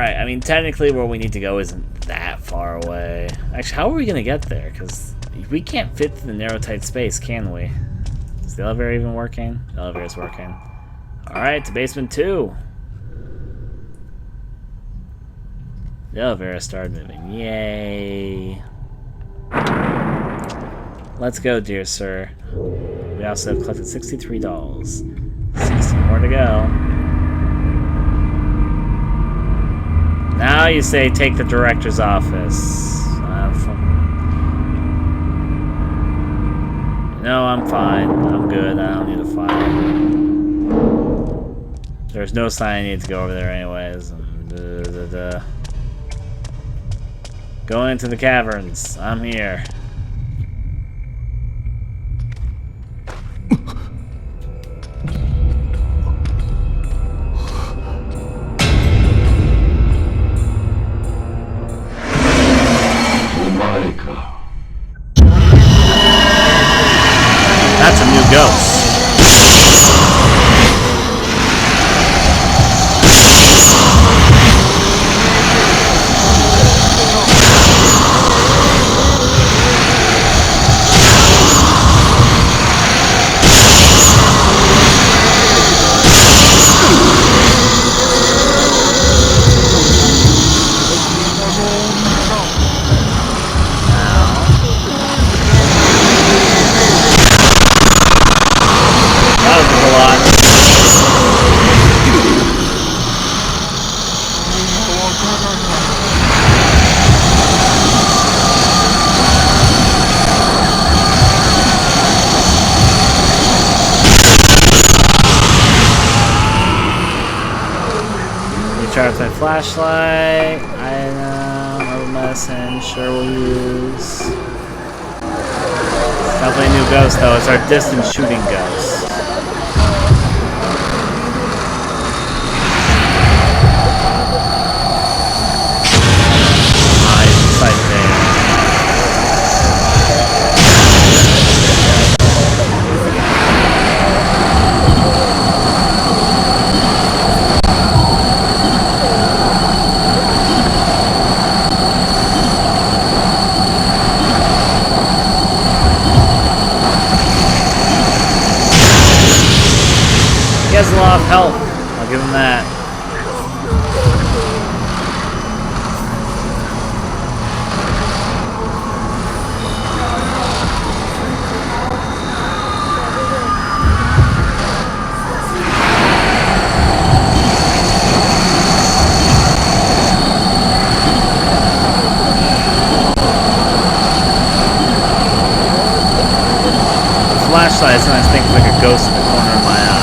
Alright, I mean, technically where we need to go isn't that far away. Actually, how are we going to get there? Because we can't fit through the narrow, tight space, can we? Is the elevator even working? The elevator's working. Alright, to basement 2. The elevator started moving. Yay. Let's go, dear sir. We also have collected 63 dolls. 60 more to go. Now you say take the director's office. No, I'm fine. I'm good. I don't need a file. There's no sign I need to go over there anyways. Going into the caverns. I'm here. That's a new ghost. Charge my flashlight. Item, herbal medicine, sure we'll use. It's definitely a new ghost though, it's our distance shooting ghost. It's right there. He has a lot of health. I'll give him that. The flashlight sometimes thinks like a ghost in the corner of my eye.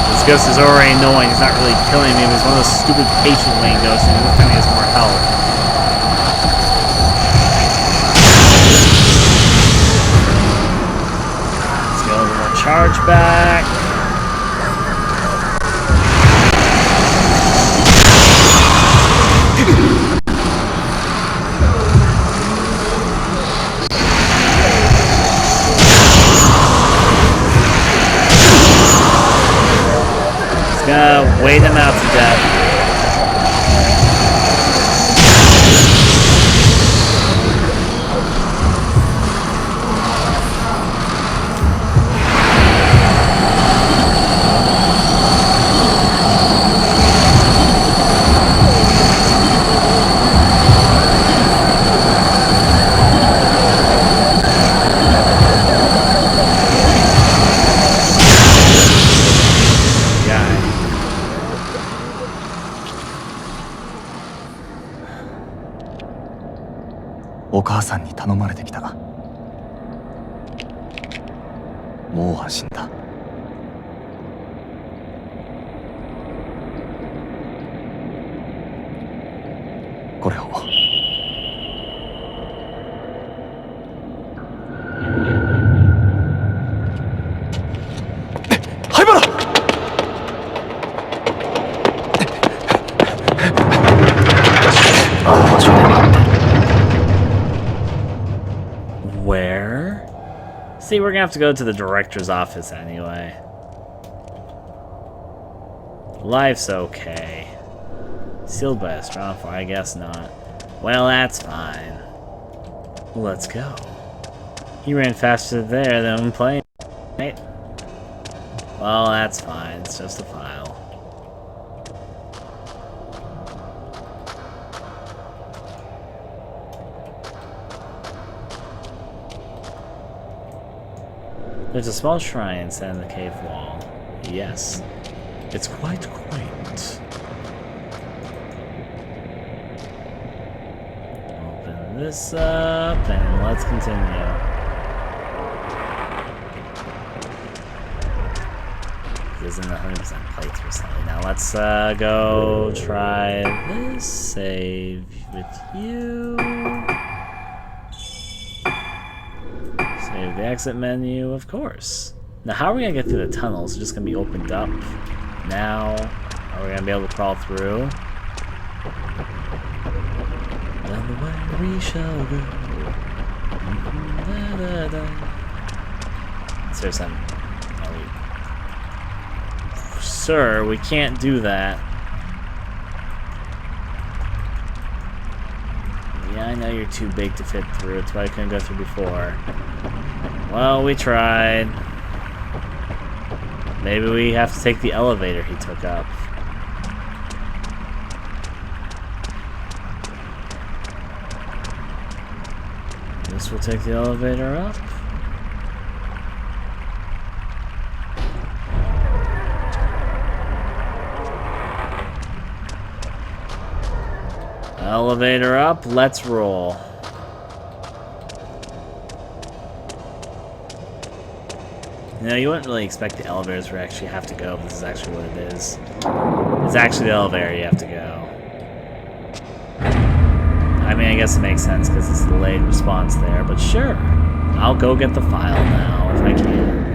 This ghost is already annoying. He's not really killing me. He's one of those stupid patient lane ghosts, and this time he has more health. Let's get a little more charge back. Gonna wait him out to death. Yeah. お母さんに頼まれてきた。もう安心だ。これを。灰原！ See, we're gonna have to go to the director's office anyway. Life's okay. Sealed by a strong fire? I guess not. Well, that's fine. Let's go. He ran faster there than when playing. Right? Well, that's fine. It's just a file. There's a small shrine inside the cave wall. Yes. It's quite quaint. Open this up and let's continue. This isn't a 100% playthrough slightly. Now let's go try this. Save with you. Save the exit menu, of course. Now how are we gonna get through the tunnels? It's just gonna be opened up. Now, are we gonna be able to crawl through? Down the way we shall go. Da, da, da. Seriously, sir, we can't do that. Yeah, I know you're too big to fit through. That's why I couldn't go through before. Well, we tried. Maybe we have to take the elevator he took up. Guess we'll take the elevator up. Elevator up, let's roll. You know, you wouldn't really expect the elevators where you actually have to go, but this is actually what it is. It's actually the elevator you have to go. I mean, I guess it makes sense because it's a delayed response there, but sure. I'll go get the file now if I can.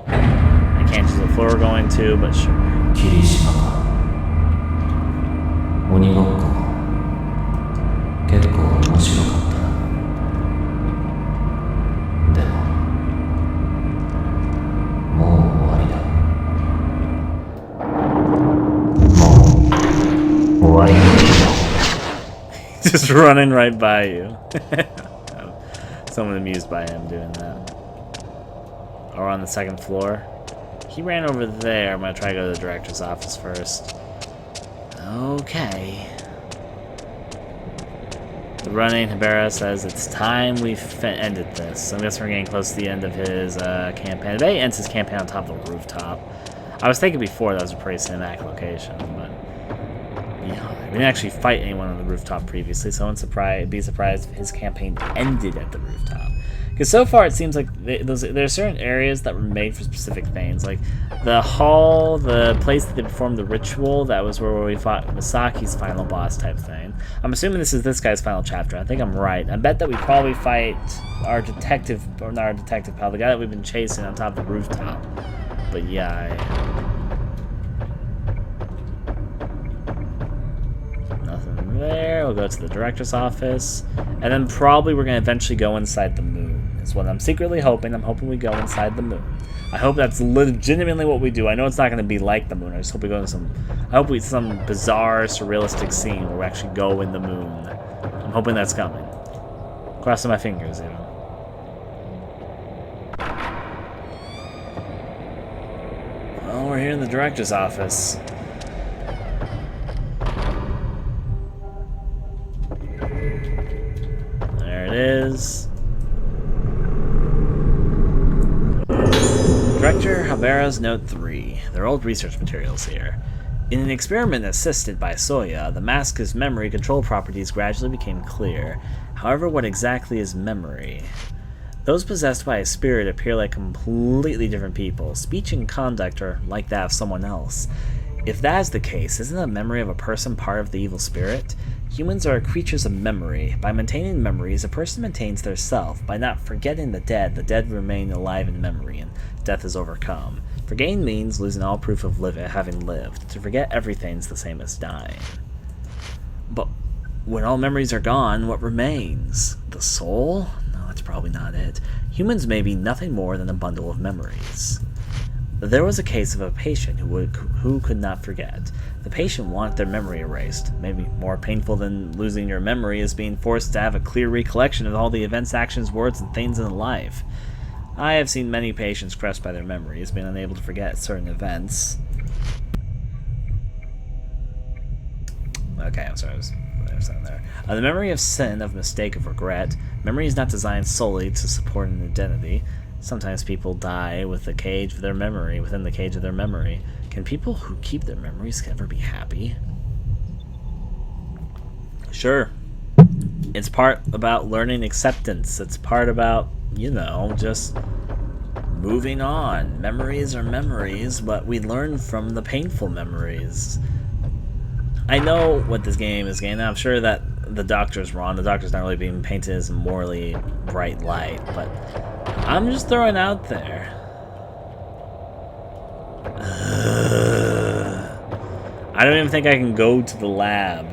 I can't choose the floor we're going to, but sure. Kirishima. 鬼ごっこ。結構面白かったな。でも、もう終わりだ。もう終わりだ。Just running right by you. Someone amused by him doing that. Or on the second floor. He ran over there. I'm gonna try to go to the director's office first. Okay. The running Hibera says it's time we've ended this. So I guess we're getting close to the end of his campaign. Today he ends his campaign on top of the rooftop. I was thinking before that was a pretty cinematic location, but yeah, we didn't actually fight anyone on the rooftop previously, so I wouldn't be surprised if his campaign ended at the rooftop. Because so far it seems like there are certain areas that were made for specific things, like the hall, the place that they performed the ritual, that was where we fought Misaki's final boss type thing. I'm assuming this is this guy's final chapter. I think I'm right. I bet that we probably fight our detective, or not our detective pal, the guy that we've been chasing on top of the rooftop. But yeah, nothing there. We'll go to the director's office, and then probably we're going to eventually go inside the moon. Is what I'm secretly hoping. I'm hoping we go inside the moon. I hope that's legitimately what we do. I know it's not going to be like the moon. I just hope we go into some bizarre, surrealistic scene where we actually go in the moon. I'm hoping that's coming. Crossing my fingers, you know. Well, we're here in the director's office. There it is. Director Habera's Note 3. They're old research materials here. In an experiment assisted by Soya, the mask's memory control properties gradually became clear. However, what exactly is memory? Those possessed by a spirit appear like completely different people. Speech and conduct are like that of someone else. If that is the case, isn't the memory of a person part of the evil spirit? Humans are creatures of memory. By maintaining memories, a person maintains their self. By not forgetting the dead remain alive in memory, and death is overcome. Forgetting means losing all proof of having lived. To forget everything's the same as dying. But when all memories are gone, what remains? The soul? No, that's probably not it. Humans may be nothing more than a bundle of memories. There was a case of a patient who could not forget. The patient wanted their memory erased. Maybe more painful than losing your memory is being forced to have a clear recollection of all the events, actions, words, and things in life. I have seen many patients crushed by their memories, being unable to forget certain events. Okay, I'm sorry, I was there. The memory of sin, of mistake, of regret. Memory is not designed solely to support an identity. Sometimes people die with the cage of their memory, within the cage of their memory. Can people who keep their memories ever be happy? Sure. It's part about learning acceptance. It's part about, you know, just moving on. Memories are memories, but we learn from the painful memories. I know what this game is getting. I'm sure that the Doctor's wrong. The Doctor's not really being painted as a morally bright light, but I'm just throwing out there. I don't even think I can go to the lab.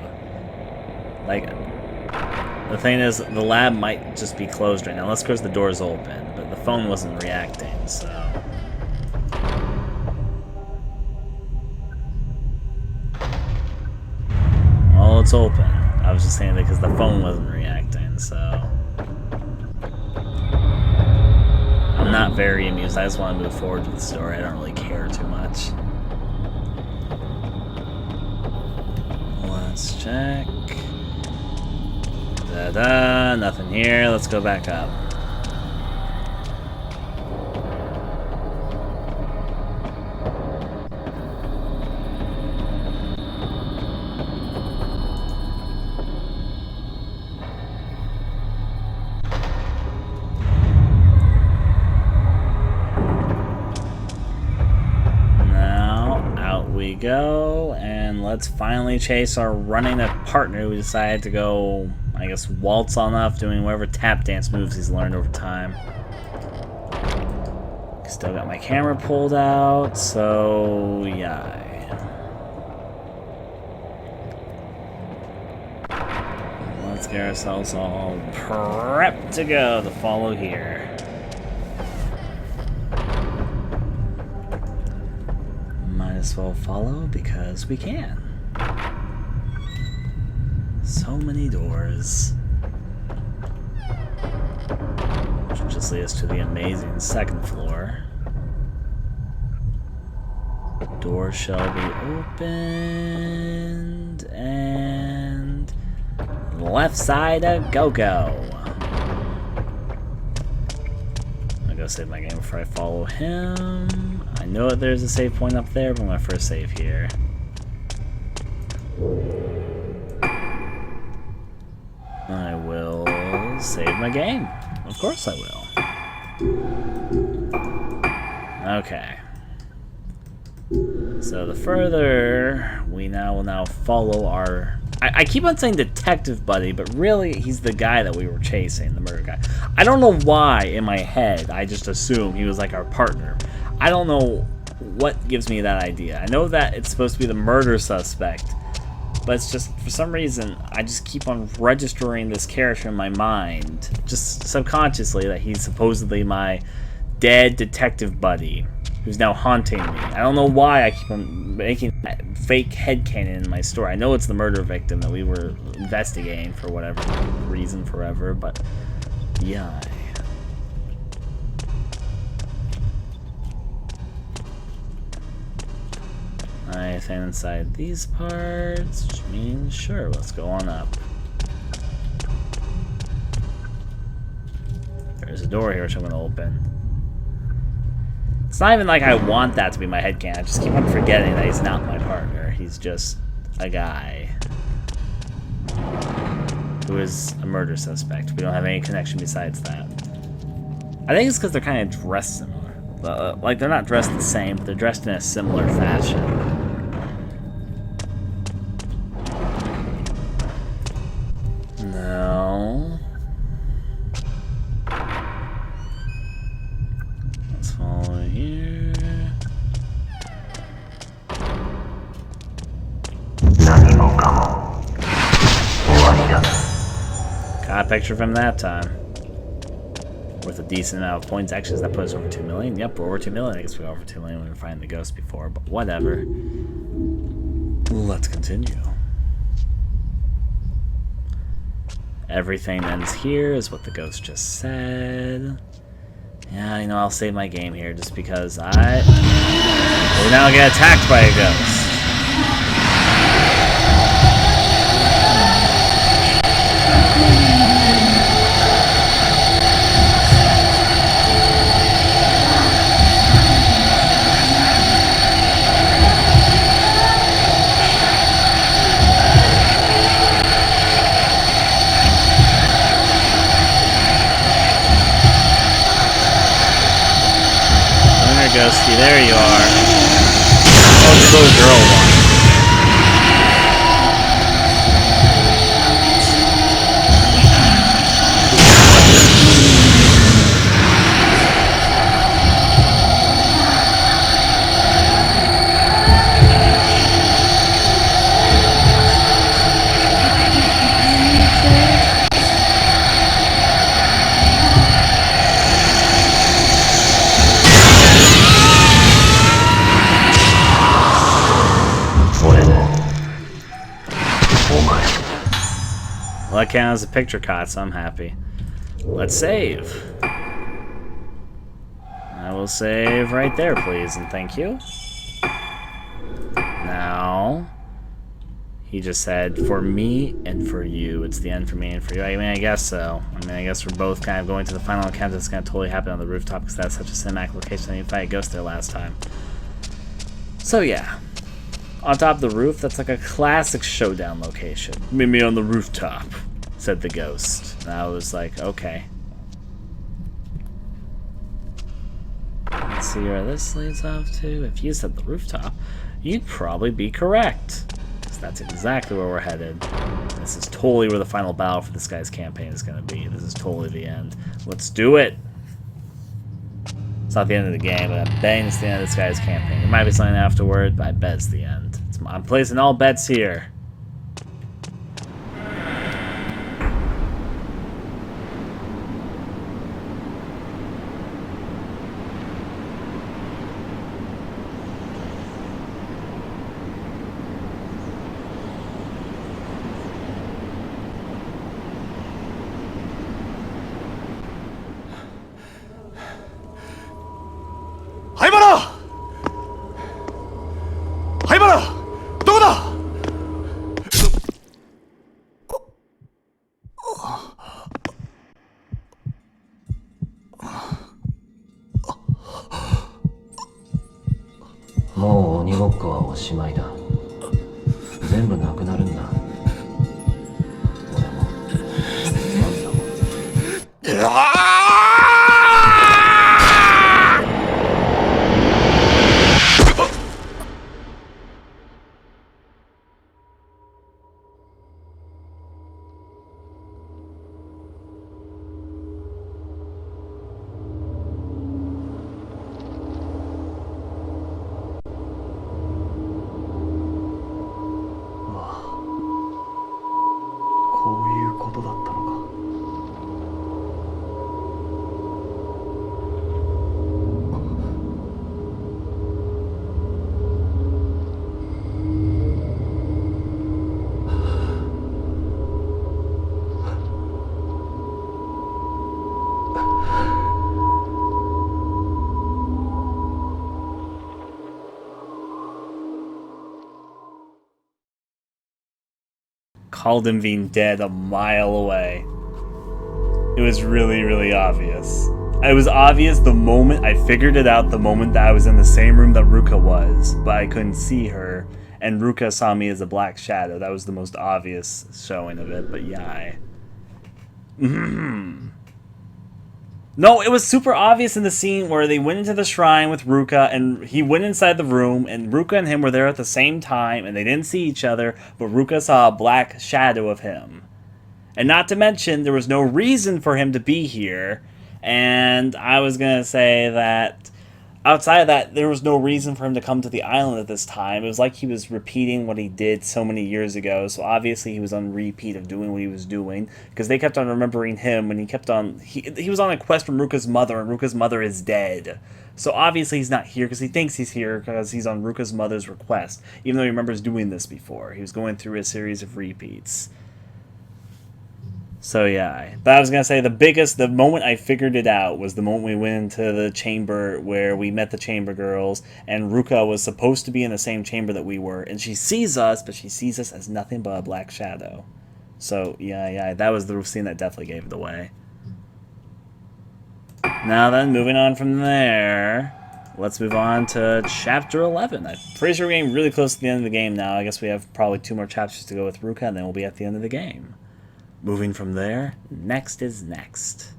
Like, the thing is, the lab might just be closed right now. Unless, of course, the door's open, but the phone wasn't reacting, so... Well, it's open. I was just saying that because the phone wasn't reacting, so... I'm not very amused. I just want to move forward with the story. I don't really care too much. Let's check. Da-da, nothing here. Let's go back up. Go, and let's finally chase our running partner who decided to go, I guess, waltz on up, doing whatever tap dance moves he's learned over time. Still got my camera pulled out, so yeah. Let's get ourselves all prepped to go to follow here. As well follow because we can. So many doors. Which will just lead us to the amazing second floor. Door shall be opened and left side a go-go. I'll go save my game before I follow him. I know that there's a save point up there, but I'm gonna first save here. I will save my game. Of course I will. Okay. So the further we will now follow our... I keep on saying detective buddy, but really he's the guy that we were chasing, the murder guy. I don't know why in my head I just assumed he was like our partner. I don't know what gives me that idea. I know that it's supposed to be the murder suspect, but it's just, for some reason, I just keep on registering this character in my mind, just subconsciously, that he's supposedly my dead detective buddy, who's now haunting me. I don't know why I keep on making that fake headcanon in my story. I know it's the murder victim that we were investigating for whatever reason forever, but yeah. Anything inside these parts, which means sure, let's go on up. There's a door here which I'm going to open. It's not even like I want that to be my headcanon. I just keep on forgetting that he's not my partner. He's just a guy who is a murder suspect. We don't have any connection besides that. I think it's because they're kind of dressed similar. Like, they're not dressed the same, but they're dressed in a similar fashion. No. Let's follow here. picture of him that time. Worth a decent amount of points. Actually, does that put us over 2 million? Yep, we're over 2 million. I guess we were over 2 million when we were finding the ghost before, but whatever. Let's continue. Everything ends here is what the ghost just said. Yeah, you know, I'll save my game here just because we'll now get attacked by a ghost. Ghosty, there you are. Oh, it's the little girl one. Well, that counts as a picture caught, so I'm happy. Let's save. I will save right there, please, and thank you. Now, he just said, for me and for you. It's the end for me and for you. I mean, I guess so. I mean, I guess we're both kind of going to the final encounter that's going to totally happen on the rooftop because that's such a cinematic location. I didn't fight a ghost there last time. So, yeah. On top of the roof, that's like a classic showdown location. Meet me on the rooftop, said the ghost. And I was like, okay. Let's see where this leads off to. If you said the rooftop, you'd probably be correct. Because that's exactly where we're headed. This is totally where the final battle for this guy's campaign is going to be. This is totally the end. Let's do it! It's not the end of the game, but I'm betting it's the end of this guy's campaign. There might be something afterward, but I bet it's the end. I'm placing all bets here.もう鬼ごっこはおしまいだ。全部なくなるんだ。俺も、あんたも。こういうことだったのか。Called him being dead a mile away. It was really, really obvious. It was obvious the moment I figured it out, the moment that I was in the same room that Ruka was, but I couldn't see her, and Ruka saw me as a black shadow. That was the most obvious showing of it, but yeah. No, it was super obvious in the scene where they went into the shrine with Ruka, and he went inside the room, and Ruka and him were there at the same time, and they didn't see each other, but Ruka saw a black shadow of him. And not to mention, there was no reason for him to be here, and I was gonna say that outside of that, there was no reason for him to come to the island at this time. It was like he was repeating what he did so many years ago. So obviously he was on repeat of doing what he was doing, because they kept on remembering him when he kept on. He was on a quest from Ruka's mother, and Ruka's mother is dead. So obviously he's not here because he thinks he's here because he's on Ruka's mother's request, even though he remembers doing this before. He was going through a series of repeats. So yeah, but I was gonna say the moment I figured it out was the moment we went into the chamber where we met the chamber girls, and Ruka was supposed to be in the same chamber that we were, and she sees us, but she sees us as nothing but a black shadow. So yeah, that was the scene that definitely gave it away. Now then, moving on from there, let's move on to Chapter 11. I'm pretty sure we're getting really close to the end of the game now. I guess we have probably 2 more chapters to go with Ruka, and then we'll be at the end of the game. Moving from there, next is next.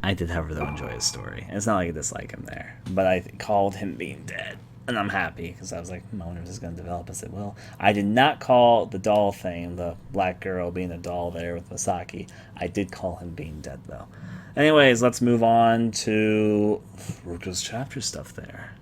I did, however, though, enjoy his story. It's not like I dislike him there, but I called him being dead. And I'm happy, because I was like, I wonder if this is going to develop as it will. I did not call the doll thing, the black girl being a doll there with Masaki. I did call him being dead, though. Anyways, let's move on to Ruka's chapter stuff there.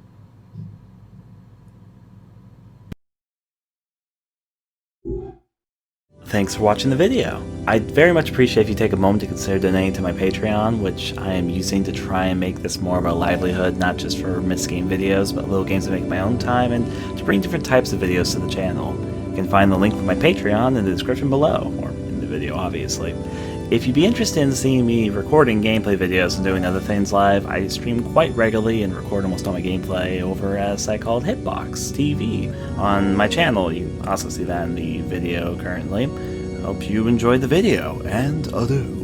Thanks for watching the video. I'd very much appreciate if you take a moment to consider donating to my Patreon, which I am using to try and make this more of a livelihood, not just for missed game videos, but little games to make my own time, and to bring different types of videos to the channel. You can find the link for my Patreon in the description below, or in the video, obviously. If you'd be interested in seeing me recording gameplay videos and doing other things live, I stream quite regularly and record almost all my gameplay over at a site called Hitbox TV on my channel. You can also see that in the video currently. Hope you enjoyed the video, and adieu.